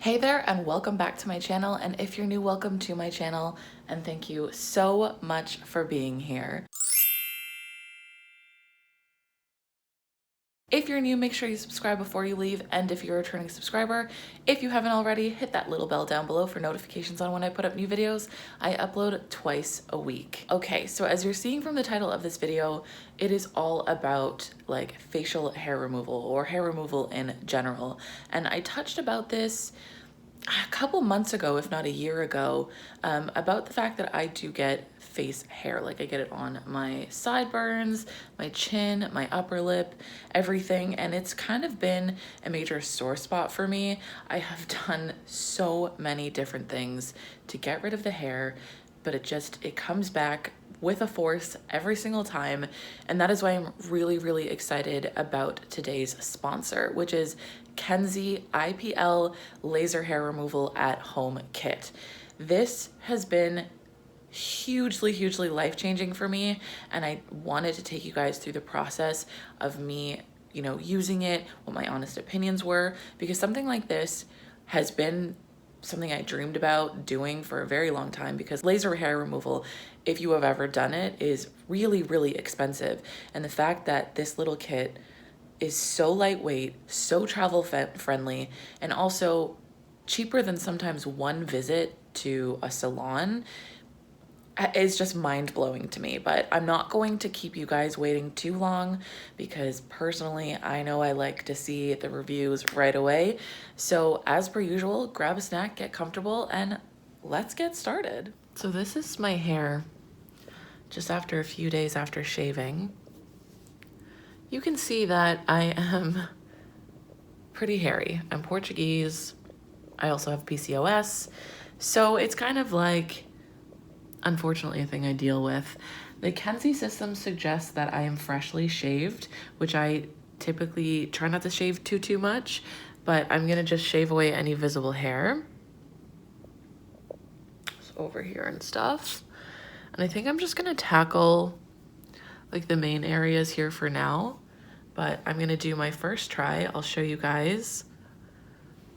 Hey there and welcome back to my channel, and if you're new, welcome to my channel and thank you so much for being here. If you're new, make sure you subscribe before you leave, and if you're a returning subscriber, if you haven't already, hit that little bell down below for notifications on when I put up new videos. I upload twice a week. Okay, so as you're seeing from the title of this video, it is all about like facial hair removal or hair removal in general, and I touched about this a couple months ago, if not a year ago, about the fact that I do get face hair. Like I get it on my sideburns, my chin, my upper lip, everything. And it's kind of been a major sore spot for me. I have done so many different things to get rid of the hair, but it comes back with a force every single time. And that is why I'm really excited about today's sponsor, which is Kenzzi IPL Laser Hair Removal at Home Kit. This has been hugely life-changing for me, and I wanted to take you guys through the process of me, using it, what my honest opinions were, because something like this has been something I dreamed about doing for a very long time, because laser hair removal, if you have ever done it, is really expensive. And the fact that this little kit is so lightweight, so travel friendly, and also cheaper than sometimes one visit to a salon is just mind-blowing to me. But I'm not going to keep you guys waiting too long, because personally I know I like to see the reviews right away. So as per usual, grab a snack, get comfortable, and let's get started. So this is my hair just after a few days after shaving. You can see that I am pretty hairy. I'm Portuguese. I also have PCOS. So it's kind of like, unfortunately, a thing I deal with. The Kenzzi system suggests that I am freshly shaved, which I typically try not to shave too much, but I'm gonna just shave away any visible hair. It's over here and stuff. And I think I'm just gonna tackle like the main areas here for now, but I'm gonna do my first try. I'll show you guys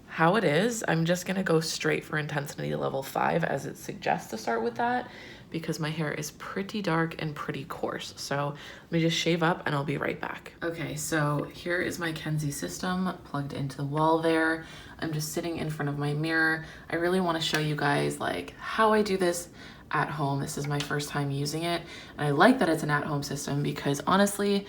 how it is. I'm just gonna go straight for intensity level 5, as it suggests to start with that, because my hair is pretty dark and pretty coarse. So let me just shave up and I'll be right back. Okay, so here is my Kenzzi system plugged into the wall there. I'm just sitting in front of my mirror. I really wanna show you guys like how I do this at home. This is my first time using it, and I like that it's an at-home system, because honestly,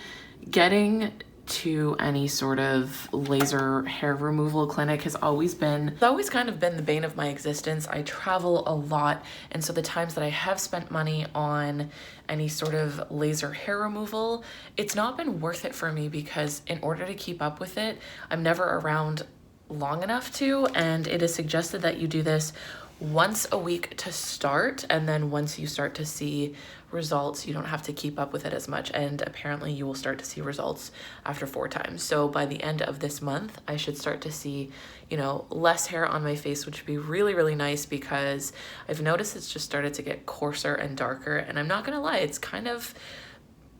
getting to any sort of laser hair removal clinic has always kind of been the bane of my existence. I travel a lot, and so the times that I have spent money on any sort of laser hair removal, it's not been worth it for me, because in order to keep up with it, I'm never around long enough to, and it is suggested that you do this once a week to start, and then once you start to see results, you don't have to keep up with it as much, and apparently you will start to see results after 4 times. So by the end of this month, I should start to see, less hair on my face, which would be really nice, because I've noticed it's just started to get coarser and darker, and I'm not gonna lie, it's kind of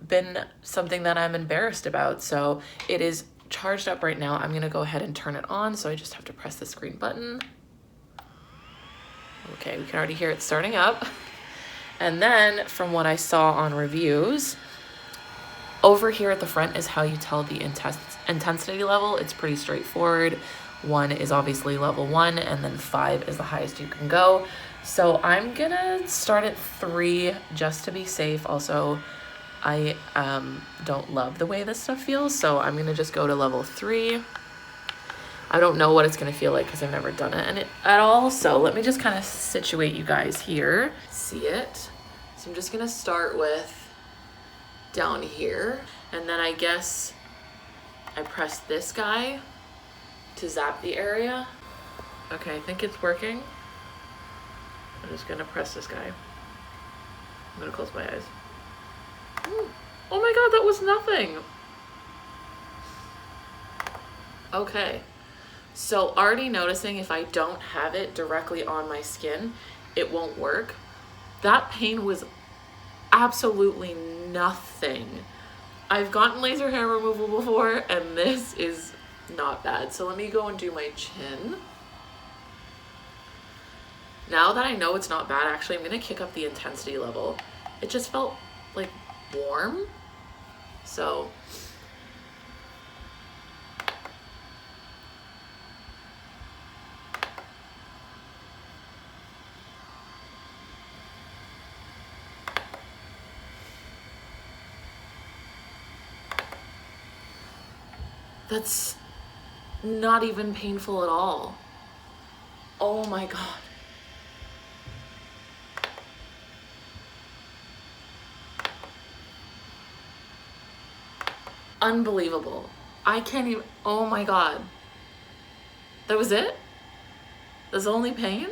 been something that I'm embarrassed about. So it is charged up right now. I'm gonna go ahead and turn it on, so I just have to press this green button. Okay, we can already hear it starting up. And then from what I saw on reviews, over here at the front is how you tell the intensity level. It's pretty straightforward. 1 is obviously level 1, and then 5 is the highest you can go. So I'm gonna start at 3 just to be safe. Also, I don't love the way this stuff feels, so I'm gonna just go to level 3. I don't know what it's gonna feel like, because I've never done it at all. So let me just kind of situate you guys here. See it? So I'm just gonna start with down here, and then I guess I press this guy to zap the area. Okay, I think it's working. I'm just gonna press this guy. I'm gonna close my eyes. Ooh. Oh my god, that was nothing. Okay. So already noticing if I don't have it directly on my skin, it won't work. That pain was absolutely nothing. I've gotten laser hair removal before, and this is not bad. So let me go and do my chin. Now that I know it's not bad, actually, I'm gonna kick up the intensity level. It just felt like warm. So that's not even painful at all. Oh my God. Unbelievable. I can't even, oh my God. That was it? That's the only pain?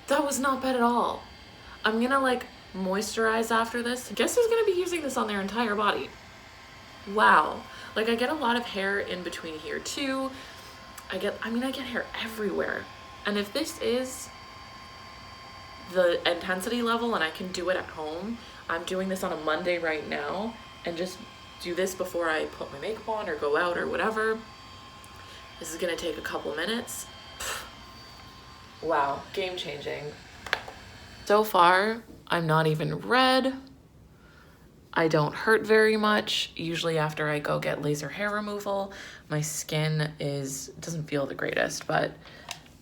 That was not bad at all. I'm gonna like moisturize after this. Guess who's gonna be using this on their entire body? Wow. Like I get a lot of hair in between here too. I get hair everywhere. And if this is the intensity level and I can do it at home, I'm doing this on a Monday right now and just do this before I put my makeup on or go out or whatever. This is gonna take a couple minutes. Wow, game changing. So far, I'm not even red. I don't hurt very much. Usually after I go get laser hair removal, my skin doesn't feel the greatest,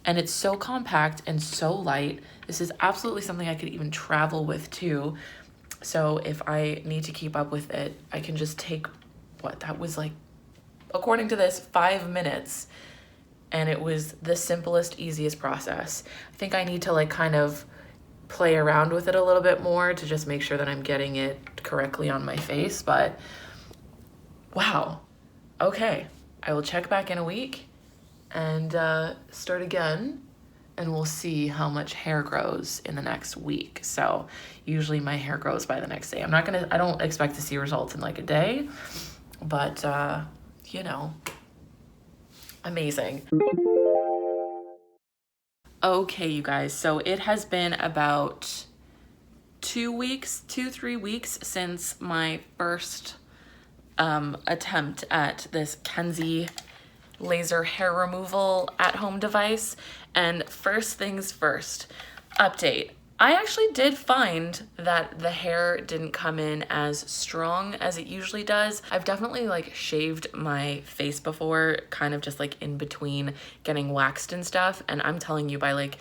and it's so compact and so light. This is absolutely something I could even travel with too. So if I need to keep up with it, I can just take that was like, according to this, 5 minutes. And it was the simplest, easiest process. I think I need to like kind of play around with it a little bit more to just make sure that I'm getting it correctly on my face, but wow. Okay, I will check back in a week and start again, and we'll see how much hair grows in the next week. So usually my hair grows by the next day. I don't expect to see results in like a day, but you know, amazing. Okay, you guys, so it has been about 3 weeks since my first attempt at this Kenzzi laser hair removal at-home device. And first things first, update. I actually did find that the hair didn't come in as strong as it usually does. I've definitely like shaved my face before, kind of just like in between getting waxed and stuff. And I'm telling you, by like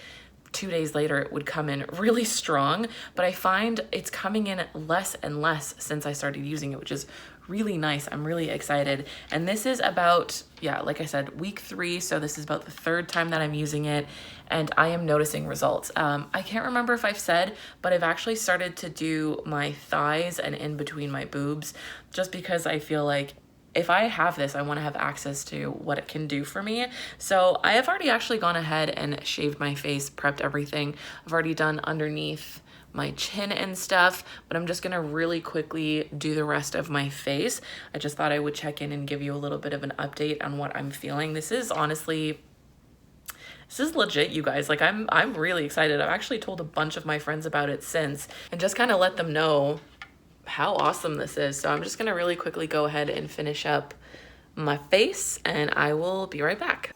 2 days later, it would come in really strong, but I find it's coming in less and less since I started using it, which is really nice. I'm really excited. And this is about, yeah, like I said, week 3. So this is about the 3rd time that I'm using it, and I am noticing results. I can't remember if I've said, but I've actually started to do my thighs and in between my boobs, just because I feel like if I have this, I want to have access to what it can do for me. So I have already actually gone ahead and shaved my face, prepped everything. I've already done underneath my chin and stuff, but I'm just gonna really quickly do the rest of my face. I just thought I would check in and give you a little bit of an update on what I'm feeling. This is legit, you guys. Like I'm really excited. I've actually told a bunch of my friends about it since, and just kind of let them know how awesome this is. So I'm just gonna really quickly go ahead and finish up my face, and I will be right back.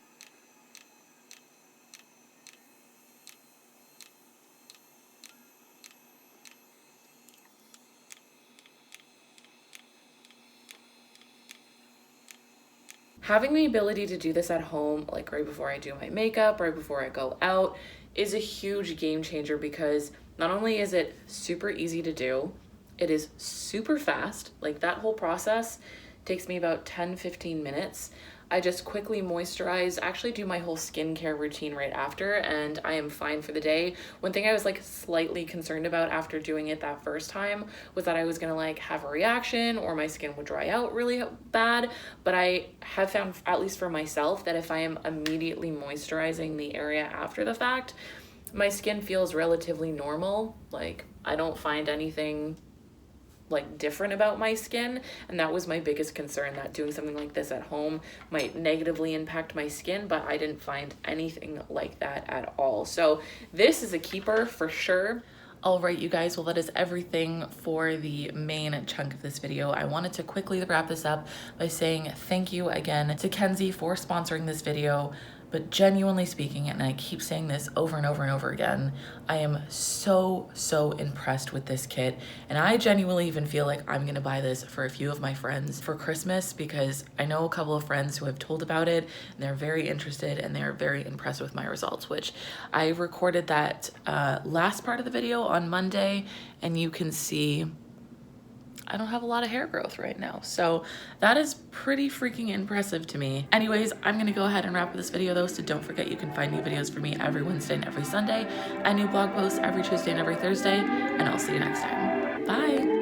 Having the ability to do this at home, like right before I do my makeup, right before I go out, is a huge game changer, because not only is it super easy to do, it is super fast. Like that whole process takes me about 10-15 minutes. I just quickly moisturize, actually do my whole skincare routine right after, and I am fine for the day. One thing I was like slightly concerned about after doing it that first time was that I was gonna like have a reaction or my skin would dry out really bad, but I have found, at least for myself, that if I am immediately moisturizing the area after the fact, my skin feels relatively normal. Like I don't find anything like different about my skin, and that was my biggest concern, that doing something like this at home might negatively impact my skin, but I didn't find anything like that at all. So this is a keeper for sure. All right, you guys, well, that is everything for the main chunk of this video. I wanted to quickly wrap this up by saying thank you again to Kenzzi for sponsoring this video. But genuinely speaking, and I keep saying this over and over and over again, I am so impressed with this kit. And I genuinely even feel like I'm gonna buy this for a few of my friends for Christmas, because I know a couple of friends who have told about it and they're very interested and they're very impressed with my results, which I recorded that last part of the video on Monday, and you can see I don't have a lot of hair growth right now. So that is pretty freaking impressive to me. Anyways, I'm gonna go ahead and wrap up this video though, so don't forget you can find new videos from me every Wednesday and every Sunday, and new blog posts every Tuesday and every Thursday, and I'll see you next time. Bye.